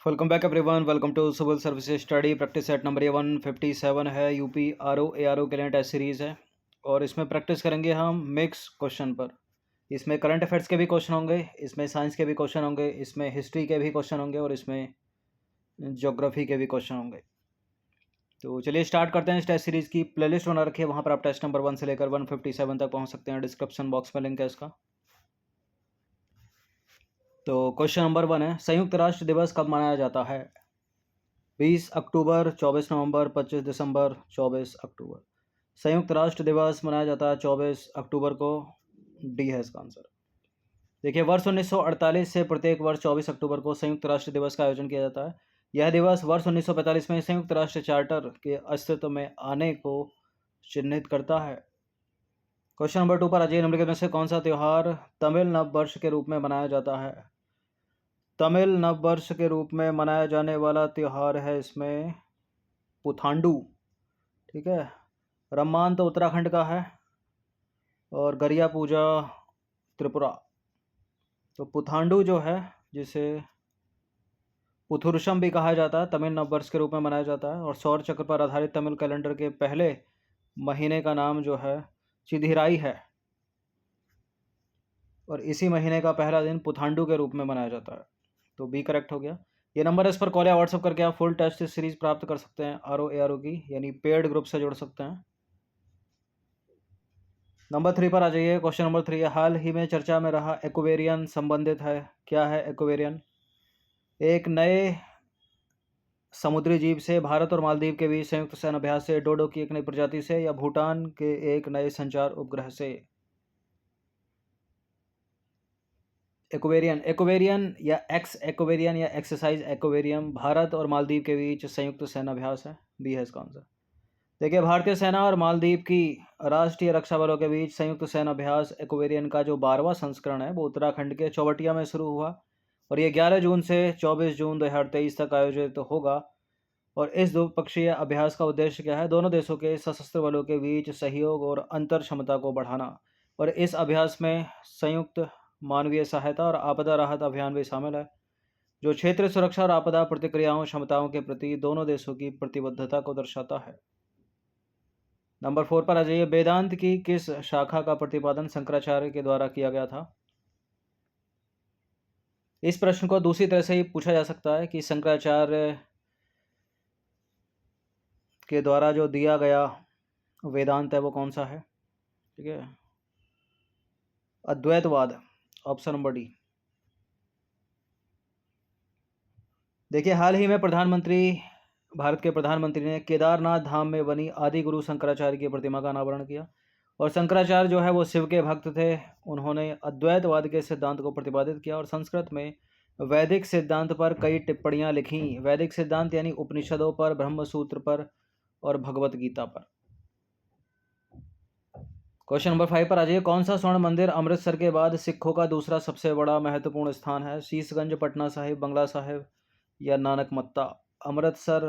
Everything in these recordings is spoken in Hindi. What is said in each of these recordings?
Welcome back everyone. Welcome to civil services study practice set number 157 है। UP R O A R O के लिए टेस्ट सीरीज़ है और इसमें प्रैक्टिस करेंगे हम मिक्स क्वेश्चन पर। इसमें करंट अफेयर्स के भी क्वेश्चन होंगे, इसमें साइंस के भी क्वेश्चन होंगे, इसमें हिस्ट्री के भी क्वेश्चन होंगे और इसमें ज्योग्राफी के भी क्वेश्चन होंगे। तो चलिए स्टार्ट करते हैं। इस टेस्ट सीरीज़ की प्लेलिस्ट बना रखी है, वहाँ पर आप टेस्ट नंबर 1 से लेकर 157 तक पहुँच सकते हैं। डिस्क्रिप्शन बॉक्स में लिंक है इसका। तो क्वेश्चन नंबर 1 है, संयुक्त राष्ट्र दिवस कब मनाया जाता है? 20 अक्टूबर, 24 नवंबर, 25 दिसंबर, 24 अक्टूबर। संयुक्त राष्ट्र दिवस मनाया जाता है 24 अक्टूबर को। डी है इसका आंसर। देखिए, वर्ष 1948 से प्रत्येक वर्ष 24 अक्टूबर को संयुक्त राष्ट्र दिवस का आयोजन किया जाता है। यह दिवस वर्ष 1945 में संयुक्त राष्ट्र चार्टर के अस्तित्व में आने को चिन्हित करता है। क्वेश्चन नंबर 2 पर अजय निम्नलिखित में से कौन सा त्यौहार तमिल नव वर्ष के रूप में मनाया जाता है? तमिल नव वर्ष के रूप में मनाया जाने वाला त्यौहार है इसमें पुथांडू। ठीक है, रम्मान तो उत्तराखंड का है और गरिया पूजा त्रिपुरा। तो पुथांडू जो है, जिसे पुथुरशम भी कहा जाता है, तमिल नववर्ष के रूप में मनाया जाता है और सौर चक्र पर आधारित तमिल कैलेंडर के पहले महीने का नाम जो है चिधिराई है और इसी महीने का पहला दिन पुथांडू के रूप में मनाया जाता है। तो बी करेक्ट हो गया। ये नंबर इस पर कॉल या व्हाट्सअप करके आप फुल टेस्ट सीरीज प्राप्त कर सकते हैं RO ARO की, यानी पेड ग्रुप से जुड़ सकते हैं। नंबर 3 पर आ जाइए। क्वेश्चन नंबर 3 हाल ही में चर्चा में रहा एक्वेरियन संबंधित है। क्या है एक्वेरियन? एक नए समुद्री जीव से, भारत और मालदीव के बीच संयुक्त सैन्य अभ्यास से, डोडो की एक नई प्रजाति से, या भूटान के एक नए संचार उपग्रह से। एक्वेरियन, एक्वेरियन या एक्वेरियन या एक्सरसाइज एक्वेरियम भारत और मालदीव के बीच संयुक्त सैन्य अभ्यास है। बी है इसका आंसर। देखिए, भारतीय सेना और मालदीव की राष्ट्रीय रक्षा बलों के बीच संयुक्त सैन्य अभ्यास एक्वेरियन का जो 12वां संस्करण है वो उत्तराखंड के चौबटिया में शुरू हुआ और ये 11 जून से 24 जून 2023 तक आयोजित होगा। और इस द्विपक्षीय अभ्यास का उद्देश्य क्या है? दोनों देशों के सशस्त्र बलों के बीच सहयोग और अंतर क्षमता को बढ़ाना। और इस अभ्यास में संयुक्त मानवीय सहायता और आपदा राहत अभियान भी शामिल है, जो क्षेत्रीय सुरक्षा और आपदा प्रतिक्रियाओं क्षमताओं के प्रति दोनों देशों की प्रतिबद्धता को दर्शाता है। नंबर 4 पर आ जाइए। वेदांत की किस शाखा का प्रतिपादन शंकराचार्य के द्वारा किया गया था? इस प्रश्न को दूसरी तरह से ही पूछा जा सकता है कि शंकराचार्य के द्वारा जो दिया गया वेदांत है वो कौन सा है? ठीक है, अद्वैतवाद, ऑप्शन नंबर डी। देखिए, हाल ही में भारत के प्रधानमंत्री ने केदारनाथ धाम में बनी आदि गुरु शंकराचार्य की प्रतिमा का अनावरण किया और शंकराचार्य जो है वो शिव के भक्त थे। उन्होंने अद्वैतवाद के सिद्धांत को प्रतिपादित किया और संस्कृत में वैदिक सिद्धांत पर कई टिप्पणियां लिखी। वैदिक सिद्धांत यानी उपनिषदों पर, ब्रह्मसूत्र पर और भगवत गीता पर। क्वेश्चन नंबर 5 पर आ जाइए। कौन सा स्वर्ण मंदिर अमृतसर के बाद सिखों का दूसरा सबसे बड़ा महत्वपूर्ण स्थान है? शीशगंज, पटना साहिब, बंगला साहिब या नानक मत्ता? अमृतसर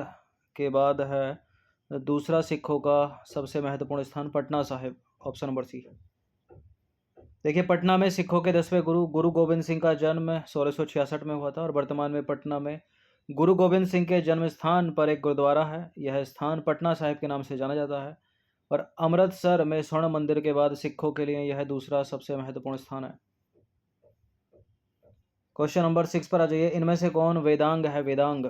के बाद है दूसरा सिखों का सबसे महत्वपूर्ण स्थान Patna Sahib, option number C. देखिए, पटना में सिखों के 10वें गुरु गोविंद सिंह का जन्म 1666 में हुआ था और वर्तमान में पटना में गुरु गोविंद सिंह के जन्म स्थान पर एक गुरुद्वारा है। यह स्थान पटना साहिब के नाम से जाना जाता है और अमृतसर में स्वर्ण मंदिर के बाद सिखों के लिए यह दूसरा सबसे महत्वपूर्ण स्थान है। क्वेश्चन नंबर 6 पर आ जाइए। इनमें से कौन वेदांग है? वेदांग,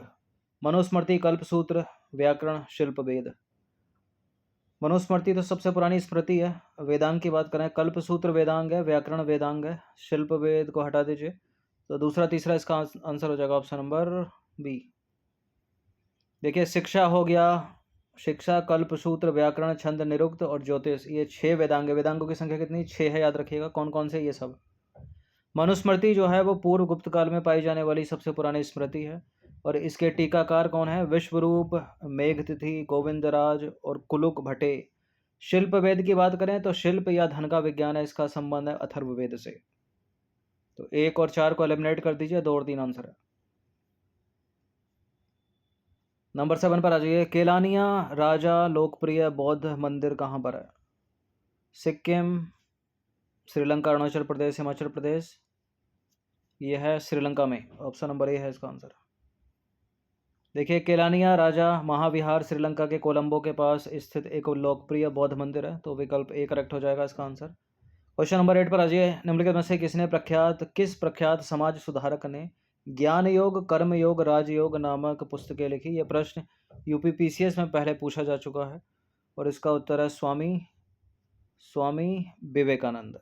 मनुस्मृति, कल्पसूत्र, व्याकरण, शिल्प वेद। मनुस्मृति तो सबसे पुरानी स्मृति है। वेदांग की बात करें, कल्पसूत्र वेदांग है, व्याकरण वेदांग है, शिल्प वेद को हटा दीजिए तो दूसरा तीसरा इसका आंसर हो जाएगा ऑप्शन नंबर बी। देखिए, शिक्षा हो गया, शिक्षा, कल्पसूत्र, व्याकरण, छंद, निरुक्त और ज्योतिष, ये 6 वेदांग है। वेदांगों की संख्या कितनी? 6 है, याद रखिएगा। कौन कौन से? ये सब। मनुस्मृति जो है वो पूर्व गुप्त काल में पाई जाने वाली सबसे पुरानी स्मृति है और इसके टीकाकार कौन है? विश्वरूप, मेघतिथि, गोविंदराज और कुलुक भट्टे। शिल्प वेद की बात करें तो शिल्प या धन का विज्ञान है, इसका संबंध है अथर्ववेद से। तो 1 और 4 को एलिमिनेट कर दीजिए, 2 और 3 आंसर है। नंबर 7 पर आ जाइए। केलानिया राजा लोकप्रिय बौद्ध मंदिर कहाँ पर है? सिक्किम, श्रीलंका, अरुणाचल प्रदेश, हिमाचल प्रदेश। ये है श्रीलंका में, ऑप्शन नंबर ए है इसका आंसर। देखिए, केलानिया राजा महाविहार श्रीलंका के कोलंबो के पास स्थित एक लोकप्रिय बौद्ध मंदिर है, तो विकल्प ए करेक्ट हो जाएगा इसका आंसर। क्वेश्चन नंबर 8 पर आ जाइए। निम्नलिखित में से किस प्रख्यात समाज सुधारक ने ज्ञान योग, कर्म योग, राजयोग नामक पुस्तकें लिखी? यह प्रश्न यूपीपीसीएस में पहले पूछा जा चुका है और इसका उत्तर है स्वामी स्वामी विवेकानंद।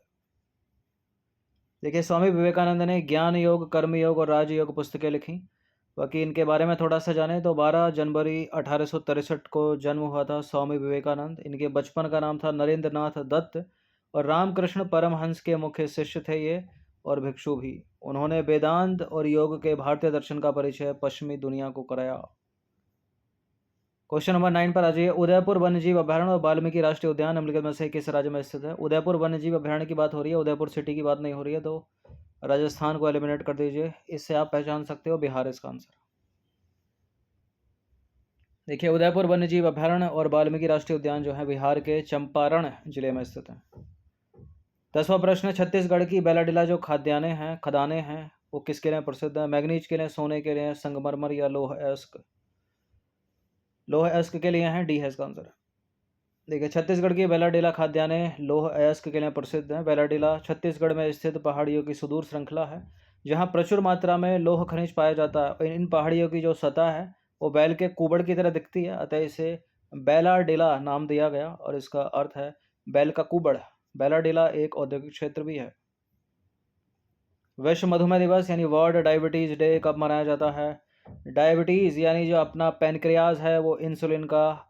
देखिए, स्वामी विवेकानंद ने ज्ञान योग, कर्म योग और राजयोग पुस्तकें लिखी। बाकी इनके बारे में थोड़ा सा जाने तो 12 जनवरी 1863 को जन्म हुआ था स्वामी विवेकानंद। इनके बचपन का नाम था नरेंद्र नाथ दत्त और रामकृष्ण परमहंस के मुख्य शिष्य थे ये और भिक्षु भी। उन्होंने वेदांत और योग के भारतीय दर्शन का परिचय पश्चिमी दुनिया को कराया। क्वेश्चन नंबर 9 पर आ जाइए। उदयपुर वन्यजीव अभयारण्य और वाल्मीकि राष्ट्रीय उद्यान निम्नलिखित में से किस राज्य में स्थित है? उदयपुर वन्यजीव अभयारण्य की बात हो रही है, उदयपुर सिटी की बात नहीं हो रही है, तो राजस्थान को एलिमिनेट कर दीजिए। इससे आप पहचान सकते हो बिहार इसका आंसर। देखिए, उदयपुर वन्यजीव अभयारण्य और वाल्मीकि राष्ट्रीय उद्यान जो है बिहार के चंपारण जिले में स्थित है। 10वां प्रश्न, छत्तीसगढ़ की बेलाडिला जो खदानें हैं वो किसके लिए प्रसिद्ध है? मैग्नीज के लिए, सोने के लिए, संगमरमर या लौह अयस्क? लौह अयस्क के लिए है, डी है इसका आंसर। देखिए, छत्तीसगढ़ की बेलाडिला खाद्यान्य लौह अयस्क के लिए प्रसिद्ध है। बेलाडिला छत्तीसगढ़ में स्थित पहाड़ियों की सुदूर श्रृंखला है जहां प्रचुर मात्रा में लौह खनिज पाया जाता है। इन पहाड़ियों की जो सतह है वो बैल के कुबड़ की तरह दिखती है, अतः इसे बेलाडिला नाम दिया गया और इसका अर्थ है बैल का कुबड़। बेलाडिला एक औद्योगिक क्षेत्र भी है। विश्व मधुमेह दिवस यानी वर्ल्ड डायबिटीज डे कब मनाया जाता है? डायबिटीज़ यानी जो अपना पैनक्रियाज है वो इंसुलिन का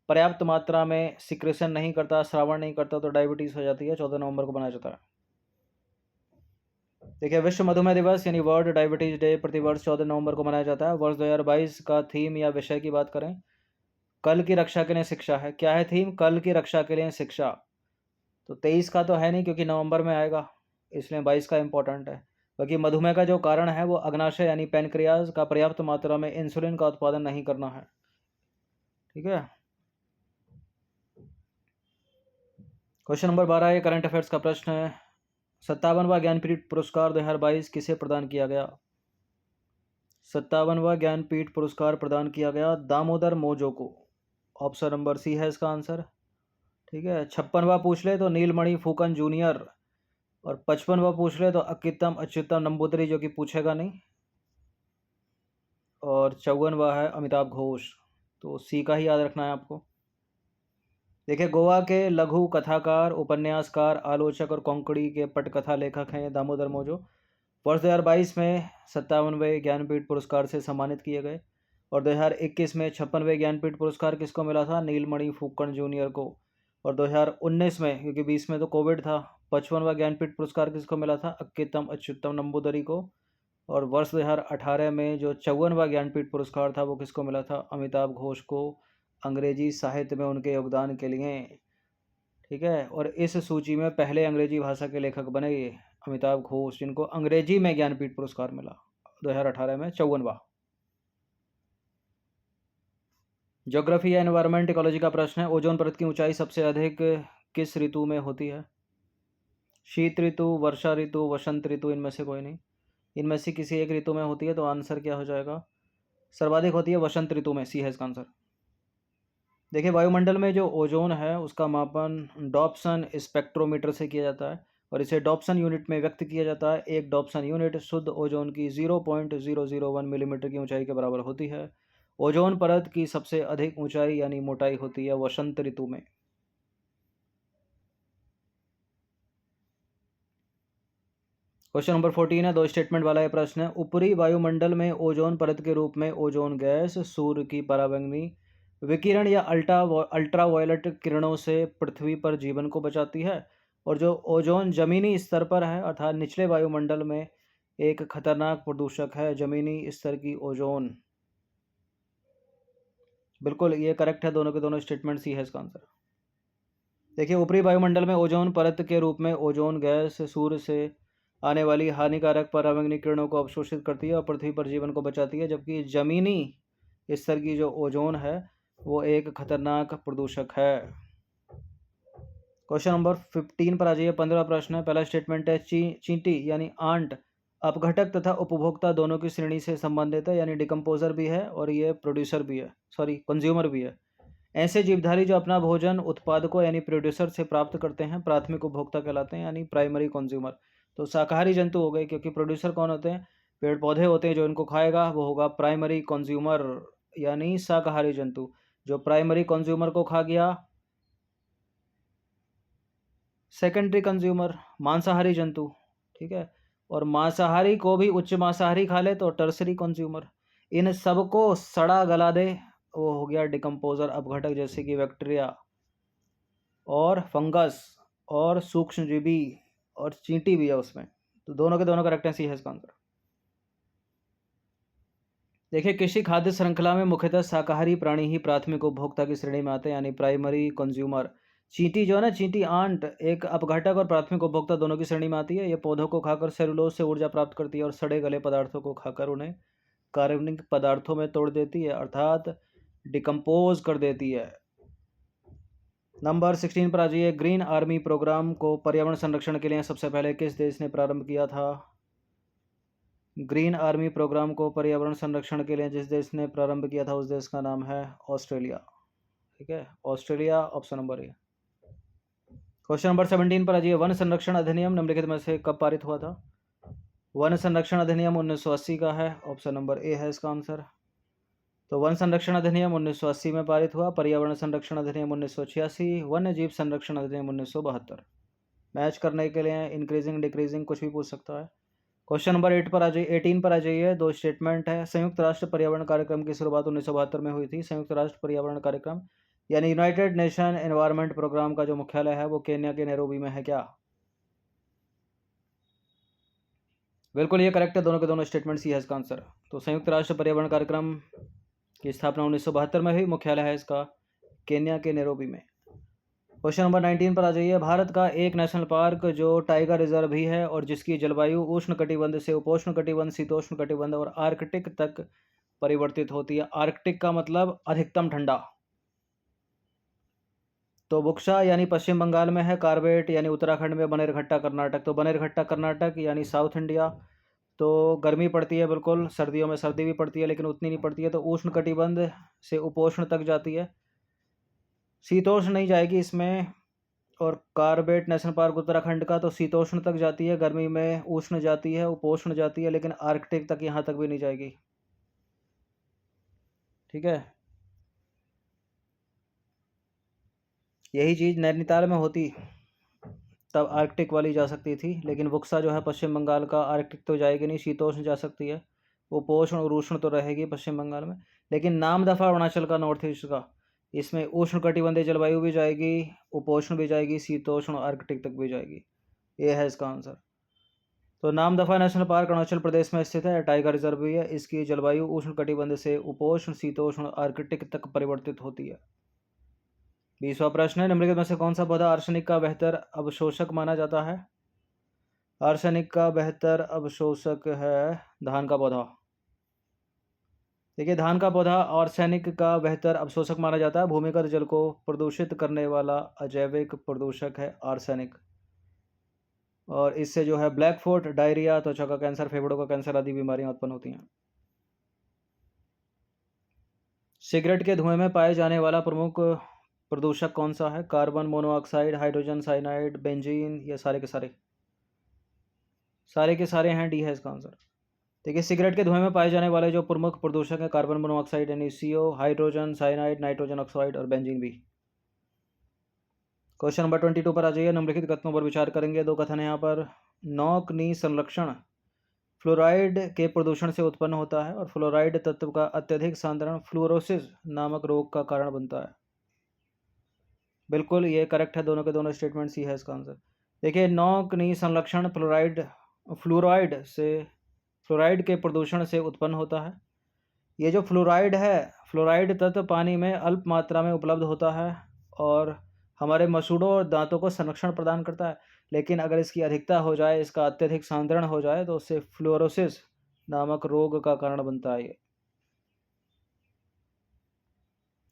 पर्याप्त मात्रा में सिक्रेशन नहीं करता, श्रावण नहीं करता, तो डायबिटीज़ हो जाती है। 14 नवंबर को मनाया जाता है। देखिए, विश्व मधुमेह दिवस यानी वर्ल्ड डायबिटीज डे प्रतिवर्ष 14 नवंबर को मनाया जाता है। वर्ष 2022 का थीम या विषय की बात करें, कल की रक्षा के लिए शिक्षा है। क्या है थीम? कल की रक्षा के लिए शिक्षा। तो 23 का तो है नहीं क्योंकि नवंबर में आएगा, इसलिए 22 का इंपॉर्टेंट है। बाकी मधुमेह का जो कारण है वो अग्नाशय यानी पैनक्रियाज का पर्याप्त मात्रा में इंसुलिन का उत्पादन नहीं करना है। ठीक है। क्वेश्चन नंबर 12 ये करंट अफेयर्स का प्रश्न है। 57वां ज्ञानपीठ पुरस्कार 2022 किसे प्रदान किया गया? 57वां ज्ञानपीठ पुरस्कार प्रदान किया गया दामोदर मोजो को। ऑप्शन नंबर सी है इसका आंसर। ठीक है। 56वां पूछ ले तो नीलमणि फूकन जूनियर और 55वां पूछ ले तो अक्कीतम अच्युतम नंबूदरी, जो कि पूछेगा नहीं, और 54वां है अमिताभ घोष। तो सी का ही याद रखना है आपको। देखिए, गोवा के लघु कथाकार, उपन्यासकार, आलोचक और कोंकणी के पटकथा लेखक हैं दामोदर मोजो। वर्ष 2022 में 57वें ज्ञानपीठ पुरस्कार से सम्मानित किए गए और 2021 में 56वें ज्ञानपीठ पुरस्कार किसको मिला था? नीलमणि फूकन जूनियर को। और 2019 में, क्योंकि 20 में तो कोविड था, 55वां ज्ञानपीठ पुरस्कार किसको मिला था? अक्कीतम अच्युतम नंबूदरी को। और वर्ष 2018 में जो 54वां ज्ञानपीठ पुरस्कार था वो किसको मिला था? अमिताभ घोष को, अंग्रेजी साहित्य में उनके योगदान के लिए। ठीक है। और इस सूची में पहले अंग्रेजी भाषा के लेखक बने ये अमिताभ घोष, जिनको अंग्रेजी में ज्ञानपीठ पुरस्कार मिला 2018 में, 54वां। ज्योग्राफी या एनवायरनमेंट इकोलॉजी का प्रश्न है। ओजोन परत की ऊंचाई सबसे अधिक किस ऋतु में होती है? शीत ऋतु, वर्षा ऋतु, वसंत ऋतु, इनमें से कोई नहीं। इनमें से किसी एक ऋतु में होती है, तो आंसर क्या हो जाएगा? सर्वाधिक होती है वसंत ऋतु में, सी है इसका आंसर। देखिए, वायुमंडल में जो ओजोन है उसका मापन डॉप्सन स्पेक्ट्रोमीटर से किया जाता है और इसे डॉप्सन यूनिट में व्यक्त किया जाता है। एक डॉप्सन यूनिट शुद्ध ओजोन की 0.001 मिलीमीटर की ऊंचाई के बराबर होती है। ओजोन परत की सबसे अधिक ऊंचाई यानी मोटाई होती है वसंत ऋतु में। क्वेश्चन नंबर 14 है, दो स्टेटमेंट वाला यह प्रश्न है। ऊपरी वायुमंडल में ओजोन परत के रूप में ओजोन गैस सूर्य की पराबैंगनी विकिरण या अल्ट्रावायलेट किरणों से पृथ्वी पर जीवन को बचाती है, और जो ओजोन जमीनी स्तर पर है अर्थात निचले वायुमंडल में एक खतरनाक प्रदूषक है जमीनी स्तर की ओजोन। बिल्कुल ये करेक्ट है, दोनों के दोनों स्टेटमेंट, सी है इसका आंसर। देखिए, ऊपरी वायुमंडल में ओजोन परत के रूप में ओजोन गैस सूर्य से आने वाली हानिकारक पराबैंगनी किरणों को अवशोषित करती है और पृथ्वी पर जीवन को बचाती है, जबकि जमीनी स्तर की जो ओजोन है वो एक खतरनाक प्रदूषक है। क्वेश्चन नंबर 15 पर आ जाइए। 15वां प्रश्न है। पहला स्टेटमेंट है चींटी यानी आंट अपघटक तथा उपभोक्ता दोनों की श्रेणी से संबंधित है, यानी डिकम्पोजर भी है और ये प्रोड्यूसर भी है, सॉरी कंज्यूमर भी है। ऐसे जीवधारी जो अपना भोजन उत्पादकों यानी प्रोड्यूसर से प्राप्त करते हैं प्राथमिक उपभोक्ता कहलाते हैं, यानी प्राइमरी कंज्यूमर। तो शाकाहारी जंतु हो गए, क्योंकि प्रोड्यूसर कौन होते हैं? पेड़ पौधे होते हैं, जो इनको खाएगा वो होगा प्राइमरी कंज्यूमर यानी शाकाहारी जंतु। जो प्राइमरी कंज्यूमर को खा गया सेकेंडरी कंज्यूमर मांसाहारी जंतु, ठीक है। और मांसाहारी को भी उच्च मांसाहारी खा ले तो टर्सरी कंज्यूमर। इन सबको सड़ा गला दे वो हो गया डिकम्पोजर अपघटक, जैसे कि बैक्टीरिया और फंगस और सूक्ष्मजीवी और चींटी भी है उसमें। तो दोनों के दोनों करेक्ट है, इसका आंसर। देखिए, कृषि खाद्य श्रृंखला में मुख्यतः शाकाहारी प्राणी ही प्राथमिक उपभोक्ता की श्रेणी में आते हैं, यानी प्राइमरी कंज्यूमर। चींटी जो है ना, चींटी आंट एक अपघटक और प्राथमिक उपभोक्ता दोनों की श्रेणी में आती है। ये पौधों को खाकर सेलुलोज से ऊर्जा प्राप्त करती है और सड़े गले पदार्थों को खाकर उन्हें कार्बनिक पदार्थों में तोड़ देती है, अर्थात डिकम्पोज कर देती है। नंबर 16 पर आ जाइए। ग्रीन आर्मी प्रोग्राम को पर्यावरण संरक्षण के लिए सबसे पहले किस देश ने प्रारंभ किया था? ग्रीन आर्मी प्रोग्राम को पर्यावरण संरक्षण के लिए जिस देश ने प्रारंभ किया था उस देश का नाम है ऑस्ट्रेलिया, ठीक है। Australia option number A. Question number 17 पर आ जाइए। वन संरक्षण अधिनियम निम्नलिखित में से कब पारित हुआ था? वन संरक्षण अधिनियम 1980 का है, ऑप्शन नंबर ए है इसका आंसर। तो वन संरक्षण अधिनियम 1980 में पारित हुआ। पर्यावरण संरक्षण अधिनियम 1986, वन्य जीव संरक्षण अधिनियम 1972। मैच करने के लिए इंक्रीजिंग डिक्रीजिंग कुछ भी पूछ सकता है। क्वेश्चन नंबर 8 पर आ जाइए, 18 पर आ जाइए। दो स्टेटमेंट है। संयुक्त राष्ट्र पर्यावरण कार्यक्रम की शुरुआत 1972 में हुई थी। संयुक्त राष्ट्र पर्यावरण कार्यक्रम यानी यूनाइटेड नेशन एनवायरनमेंट प्रोग्राम का जो मुख्यालय है वो केन्या के नैरोबी में है क्या? बिल्कुल ये करेक्ट है, दोनों के दोनों स्टेटमेंट सी है इसका आंसर। तो संयुक्त राष्ट्र पर्यावरण कार्यक्रम की स्थापना 1972 में हुई, मुख्यालय है इसका केन्या के नैरोबी में। क्वेश्चन नंबर 19 पर आ जाइए। भारत का एक नेशनल पार्क जो टाइगर रिजर्व भी है और जिसकी जलवायु उष्ण कटिबंध से उपोष्ण कटिबंध, शीतोष्ण कटिबंध और आर्कटिक तक परिवर्तित होती है। आर्कटिक का मतलब अधिकतम ठंडा। तो बुक्सा यानी पश्चिम बंगाल में है, कार्बेट यानी उत्तराखंड में, बनेरघट्टा कर्नाटक। तो बनेरघट्टा कर्नाटक यानी साउथ इंडिया। तो गर्मी पड़ती है बिल्कुल, सर्दियों में सर्दी भी पड़ती है लेकिन उतनी नहीं पड़ती है। तो उष्ण कटिबंध से उपोष्ण तक जाती है, शीतोष्ण नहीं जाएगी इसमें। और कार्बेट नेशनल पार्क उत्तराखंड का तो शीतोष्ण तक जाती है, गर्मी में उष्ण जाती है, उपोष्ण जाती है, लेकिन आर्कटिक तक यहाँ तक भी नहीं जाएगी, ठीक है। यही चीज़ नैनीताल में होती तब आर्कटिक वाली जा सकती थी, लेकिन बुक्सा जो है पश्चिम बंगाल का, आर्कटिक तो जाएगी नहीं, शीतोष्ण जा सकती है, उपोष्ण और उष्ण तो रहेगी पश्चिम बंगाल में। लेकिन नामदफा अरुणाचल का, नॉर्थ ईस्ट का, इसमें उष्ण कटिबंधीय जलवायु भी जाएगी, उपोष्ण भी जाएगी, शीतोष्ण आर्कटिक तक भी जाएगी। ये है इसका आंसर। तो नामदफा नेशनल पार्क अरुणाचल प्रदेश में स्थित है, टाइगर रिजर्व भी है। इसकी जलवायु उष्ण कटिबंध से उपोष्ण, शीतोष्ण, आर्कटिक तक परिवर्तित होती है। 20वां प्रश्न है। निम्नलिखित में से कौन सा पौधा आर्सेनिक का बेहतर अवशोषक माना जाता है? आर्सेनिक का बेहतर अवशोषक है धान का पौधा। देखिए, धान का पौधा आर्सेनिक का बेहतर अवशोषक माना जाता है। भूमिगत जल को प्रदूषित करने वाला अजैविक प्रदूषक है आर्सेनिक। और इससे जो है ब्लैक फुट, डायरिया, त्वचा का कैंसर, फेफड़ों का कैंसर आदि बीमारियां उत्पन्न होती हैं। सिगरेट के धुएं में पाए जाने वाला प्रमुख प्रदूषक कौन सा है? Carbon monoxide, hydrogen cyanide, benzene, या सारे के सारे? सारे के सारे हैं, डी है इसका आंसर। देखिए, सिगरेट के धुएं में पाए जाने वाले जो प्रमुख प्रदूषक हैं कार्बन मोनोऑक्साइड यानी CO, hydrogen cyanide, nitrogen oxide और बेंजीन भी। क्वेश्चन नंबर 22 पर आ जाइए। निम्नलिखित कथनों पर विचार करेंगे। दो कथन है यहाँ पर। नौकनी संरक्षण फ्लोराइड के प्रदूषण से उत्पन्न होता है और फ्लोराइड तत्व का अत्यधिक सांद्रण फ्लोरोसिस नामक रोग का कारण बनता है। बिल्कुल ये करेक्ट है, दोनों के दोनों स्टेटमेंट सी है इसका आंसर। देखिए, नौकनी संरक्षण फ्लोराइड के प्रदूषण से उत्पन्न होता है। ये जो फ्लोराइड है, फ्लोराइड तत्व पानी में अल्प मात्रा में उपलब्ध होता है और हमारे मसूड़ों और दांतों को संरक्षण प्रदान करता है। लेकिन अगर इसकी अधिकता हो जाए, इसका अत्यधिक सांद्रण हो जाए, तो उससे फ्लोरोसिस नामक रोग का कारण बनता है। ये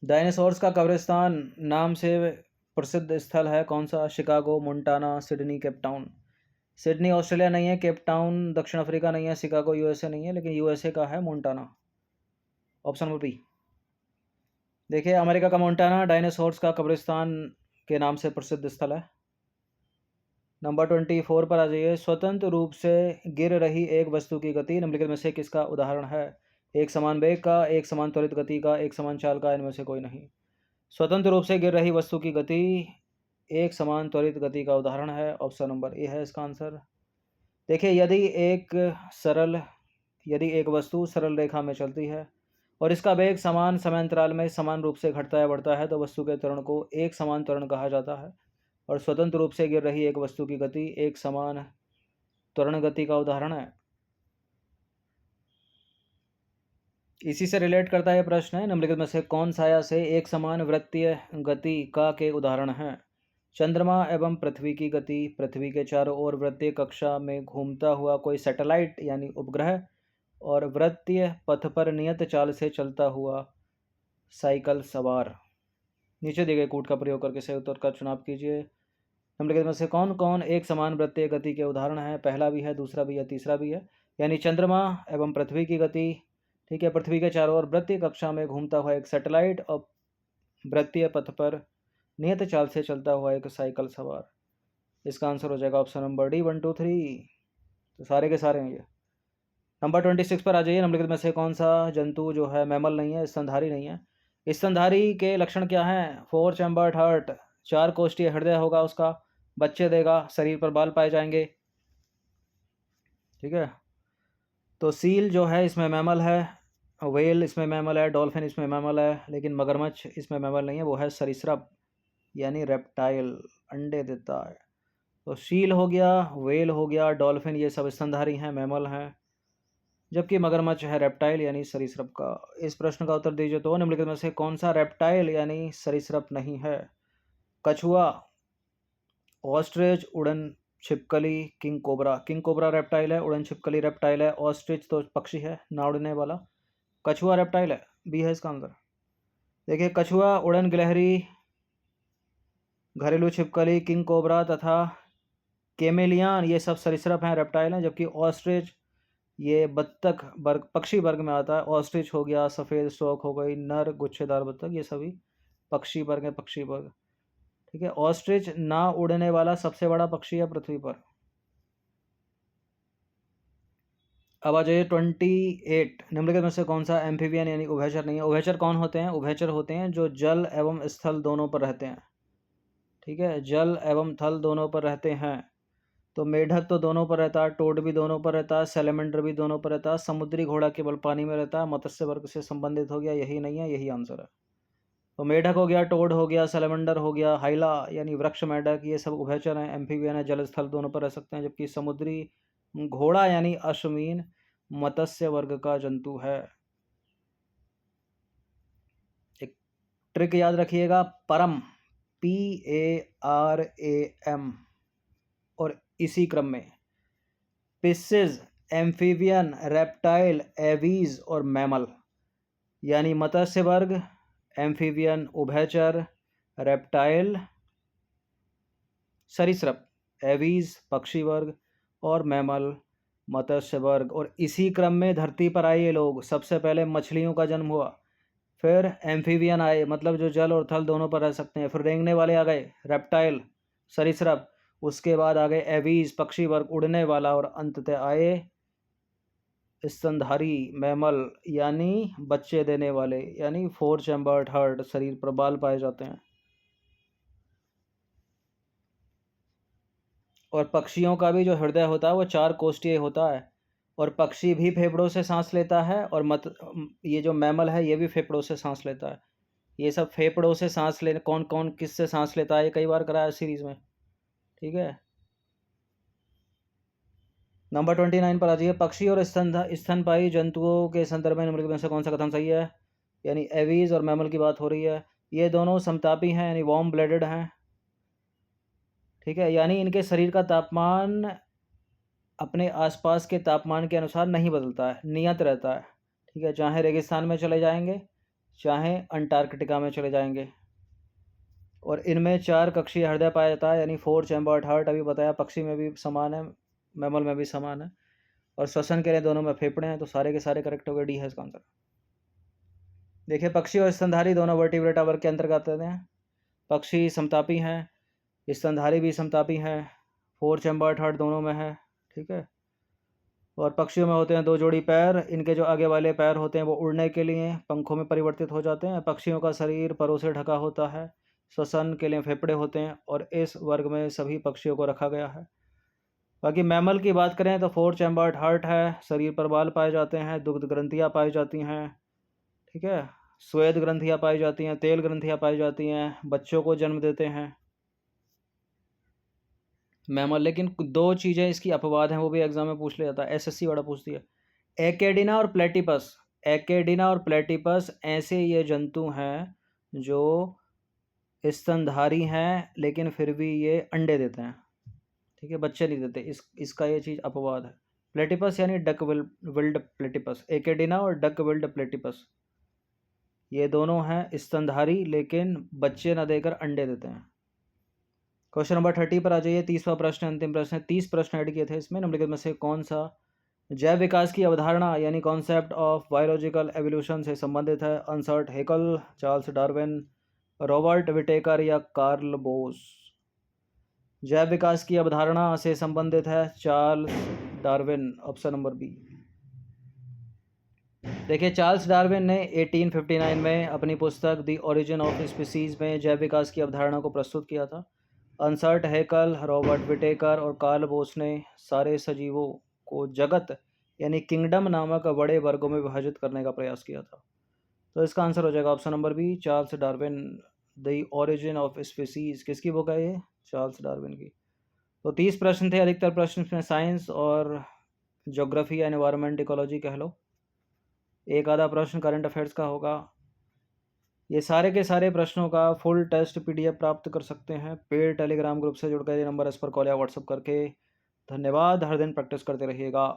डायनासोर्स का कब्रिस्तान नाम से प्रसिद्ध स्थल है कौन सा? Chicago, Montana, Sydney, Cape Town. Sydney Australia नहीं है, केप टाउन दक्षिण अफ्रीका नहीं है, शिकागो यूएसए नहीं है, लेकिन यूएसए का है मोंटाना। Option number B. देखिए, अमेरिका का मोंटाना डायनासोर्स का कब्रिस्तान के नाम से प्रसिद्ध स्थल है। नंबर 24 पर आ जाइए। स्वतंत्र रूप से गिर रही एक वस्तु की गति निम्नलिखित में से किसका उदाहरण है? एक समान वेग का, एक समान त्वरित गति का, एक समान चाल का, इनमें से कोई नहीं। स्वतंत्र रूप से गिर रही वस्तु की गति एक समान त्वरित गति का उदाहरण है। ऑप्शन नंबर ए है इसका आंसर। देखिए, यदि एक वस्तु सरल रेखा में चलती है और इसका वेग समान समयांतराल में समान रूप से घटता या बढ़ता है तो वस्तु के त्वरण को एक समान त्वरण कहा जाता है। और स्वतंत्र रूप से गिर रही एक वस्तु की गति एक समान त्वरण गति का उदाहरण है। इसी से रिलेट करता है प्रश्न है, निम्नलिखित में से कौन छाया से एक समान वृत्तीय गति का के उदाहरण है? चंद्रमा एवं पृथ्वी की गति, पृथ्वी के चारों ओर वृत्तीय कक्षा में घूमता हुआ कोई सैटेलाइट यानी उपग्रह, और वृत्तीय पथ पर नियत चाल से चलता हुआ साइकिल सवार। नीचे दिए गए कूट का प्रयोग करके सही उत्तर का चुनाव कीजिए। निम्नलिखित में से कौन कौन एक समान वृत्तीय गति के उदाहरण है? पहला भी है, दूसरा भी है, तीसरा भी है। यानी चंद्रमा एवं पृथ्वी की गति, ठीक है, पृथ्वी के चारों ओर वृत्तीय कक्षा में घूमता हुआ एक सैटेलाइट और वृत्तीय पथ पर नियत चाल से चलता हुआ एक साइकिल सवार। इसका आंसर हो जाएगा ऑप्शन नंबर डी, 1 2 3। तो सारे के सारे हैं ये। नंबर 26 पर आ जाइए। निम्नलिखित में से कौन सा जंतु जो है मैमल नहीं है, स्तनधारी नहीं है? स्तनधारी के लक्षण क्या हैं? 4 चैम्बर्ड हार्ट, 4 कोष्ठीय हृदय होगा उसका, बच्चे देगा, शरीर पर बाल पाए जाएंगे। ठीक है, तो सील जो है इसमें मैमल है, व्हेल इसमें मैमल है, डॉल्फिन इसमें मैमल है, लेकिन मगरमच्छ इसमें मैमल नहीं है, वो है सरीसृप यानी रेप्टाइल, अंडे देता है। तो सील हो गया, व्हेल हो गया, डॉल्फिन, ये सब स्तनधारी हैं, मैमल हैं, जबकि मगरमच्छ है रेप्टाइल यानी सरीसृप का। इस प्रश्न का उत्तर दीजिए तो निम्नलिखित में से कौन सा रेप्टाइल यानी सरीसृप नहीं है? कछुआ, ऑस्ट्रिच, उड़न छिपकली, king cobra. King cobra reptile है, उड़न छिपकली रेप्टाइल है, ऑस्ट्रिच तो पक्षी है ना उड़ने वाला, कछुआ रेप्टाइल है, बी है इसका आंसर। देखिए, कछुआ, उड़न गिलहरी, घरेलू छिपकली, किंग कोबरा तथा केमेलियन ये सब सरीसृप हैं, रेप्टाइल हैं, जबकि ऑस्ट्रिच ये बत्तख वर्ग, पक्षी वर्ग में आता है। ऑस्ट्रिच हो गया, सफ़ेद स्टॉक हो गई, नर गुच्छेदार बत्तख, ये सभी पक्षी वर्ग है, पक्षी वर्ग। ठीक है, ऑस्ट्रिच ना उड़ने वाला सबसे बड़ा पक्षी है पृथ्वी पर। अब आ जाइए 28। निम्नलिखित में से कौन सा एम्फीबियन यानी उभयचर नहीं है? उभयचर कौन होते हैं? उभयचर होते हैं जो जल एवं स्थल दोनों पर रहते हैं। ठीक है, जल एवं थल दोनों पर रहते हैं। तो मेढक तो दोनों पर रहता है, टोड भी दोनों पर रहता है, सैलेमेंडर भी दोनों पर रहता है, समुद्री घोड़ा केवल पानी में रहता है, मत्स्य वर्ग से संबंधित हो गया, यही नहीं है, यही आंसर है। तो मेढक हो गया, टोड हो गया, सैलेमेंडर हो गया, हाइला यानी वृक्ष मेढक, ये सब उभयचर हैं, एम्फीबियन है, जल स्थल दोनों पर रह सकते हैं, जबकि समुद्री घोड़ा यानी अश्वमीन मत्स्य वर्ग का जंतु है। एक ट्रिक याद रखिएगा, परम, PARAM, और इसी क्रम में पिस्सिस, एम्फीबियन, रेप्टाइल, एवीज और मैमल, यानी मत्स्य वर्ग, एम्फीबियन उभयचर, रेप्टाइल सरीसृप, एवीज पक्षी वर्ग और मैमल मत्स्य वर्ग। और इसी क्रम में धरती पर आए ये लोग, सबसे पहले मछलियों का जन्म हुआ, फिर एम्फीबियन आए, मतलब जो जल और थल दोनों पर रह सकते हैं, फिर रेंगने वाले आ गए रेप्टाइल सरीसृप, उसके बाद आ गए एवीज पक्षी वर्ग उड़ने वाला, और अंततः आए स्तनधारी मैमल यानी बच्चे देने वाले, यानी 4 चैम्बर्ड हार्ट, शरीर पर बाल पाए जाते हैं। और पक्षियों का भी जो हृदय होता है वो 4 कोष्ठीय होता है, और पक्षी भी फेफड़ों से सांस लेता है, और ये जो मैमल है ये भी फेफड़ों से सांस लेता है। ये सब फेफड़ों से सांस लेने, कौन कौन किससे सांस लेता है, ये कई बार कराया सीरीज में। ठीक है, नंबर 29 पर आ जाइए। पक्षी और स्तनपायी जंतुओं के संदर्भ में निम्नलिखित में से कौन सा कथन सही है? यानी एवीज और मैमल की बात हो रही है, ये दोनों समतापी हैं यानी वार्म ब्लडेड हैं। ठीक है, यानी इनके शरीर का तापमान अपने आसपास के तापमान के अनुसार नहीं बदलता है, नियत रहता है। ठीक है, चाहे रेगिस्तान में चले जाएंगे, चाहे अंटार्कटिका में चले जाएंगे। और इनमें 4 कक्षीय हृदय पाया जाता है, यानी 4 चैम्बर्ड हार्ट, अभी बताया, पक्षी में भी समान है, मैमल में भी समान है। और श्वसन के लिए दोनों में फेफड़े हैं, तो सारे के सारे करेक्ट हो गए, डी है इसका आंसर। देखिए पक्षी और स्तनधारी दोनों वर्टिब्रेटा वर्ग के अंतर्गत आते हैं। पक्षी समतापी हैं, स्तनधारी भी समतापी हैं, 4 चैम्बर्ड हार्ट दोनों में है, ठीक है। और पक्षियों में होते हैं 2 जोड़ी पैर, इनके जो आगे वाले पैर होते हैं वो उड़ने के लिए पंखों में परिवर्तित हो जाते हैं। पक्षियों का शरीर परों से ढका होता है, श्वसन के लिए फेफड़े होते हैं, और इस वर्ग में सभी पक्षियों को रखा गया है। बाकी मैमल की बात करें तो 4 चैम्बर्ड हार्ट है, शरीर पर बाल पाए जाते हैं, दुग्ध ग्रंथियाँ पाई जाती हैं, ठीक है, श्वेत ग्रंथियाँ पाई जाती हैं, तेल ग्रंथियाँ पाई जाती हैं, बच्चों को जन्म देते हैं मैमल। लेकिन 2 चीज़ें इसकी अपवाद हैं, वो भी एग्जाम में पूछ लिया जाता है, एसएससी वाला पूछती है। एकेडिना और प्लेटिपस, एकेडिना और प्लेटिपस ऐसे ये जंतु हैं जो स्तनधारी हैं लेकिन फिर भी ये अंडे देते हैं, ठीक है, बच्चे नहीं देते। इसका ये चीज़ अपवाद है। प्लेटिपस यानी डक विल्ड प्लेटिपस, एकेडिना और डक विल्ड प्लेटिपस, ये दोनों हैं स्तनधारी लेकिन बच्चे न देकर अंडे देते हैं। क्वेश्चन नंबर 30 पर आ जाइए। 30वां प्रश्न अंतिम प्रश्न है। 30 प्रश्न ऐड किए थे इसमें, निम्नलिखित में से कौन सा जैव विकास की अवधारणा यानी कॉन्सेप्ट ऑफ बायोलॉजिकल एवोल्यूशन से संबंधित है? Ernst Haeckel, Charles Darwin, Robert Whittaker या कार्ल बोस? जैव विकास की अवधारणा से संबंधित है Charles Darwin, option number B. देखिए चार्ल्स डार्विन ने 1859 में अपनी पुस्तक द ओरिजिन ऑफ स्पीसीज में जैव विकास की अवधारणा को प्रस्तुत किया था। अंसर्ट हेकल, रॉबर्ट विटेकर और कार्ल बोस ने सारे सजीवों को जगत यानी किंगडम नामक बड़े वर्गों में विभाजित करने का प्रयास किया था। तो इसका आंसर हो जाएगा option number B, Charles Darwin. The origin of species किसकी बुक है ये? चार्ल्स डार्विन की। तो 30 प्रश्न थे, अधिकतर प्रश्न इसमें साइंस और ज्योग्राफी या एनवायरनमेंट इकोलॉजी कह लो, एक आधा प्रश्न करंट अफेयर्स का होगा। ये सारे के सारे प्रश्नों का फुल टेस्ट पीडीएफ प्राप्त कर सकते हैं पेड टेलीग्राम ग्रुप से जुड़कर, ये नंबर इस पर कॉल या व्हाट्सअप करके। धन्यवाद, हर दिन प्रैक्टिस करते रहिएगा।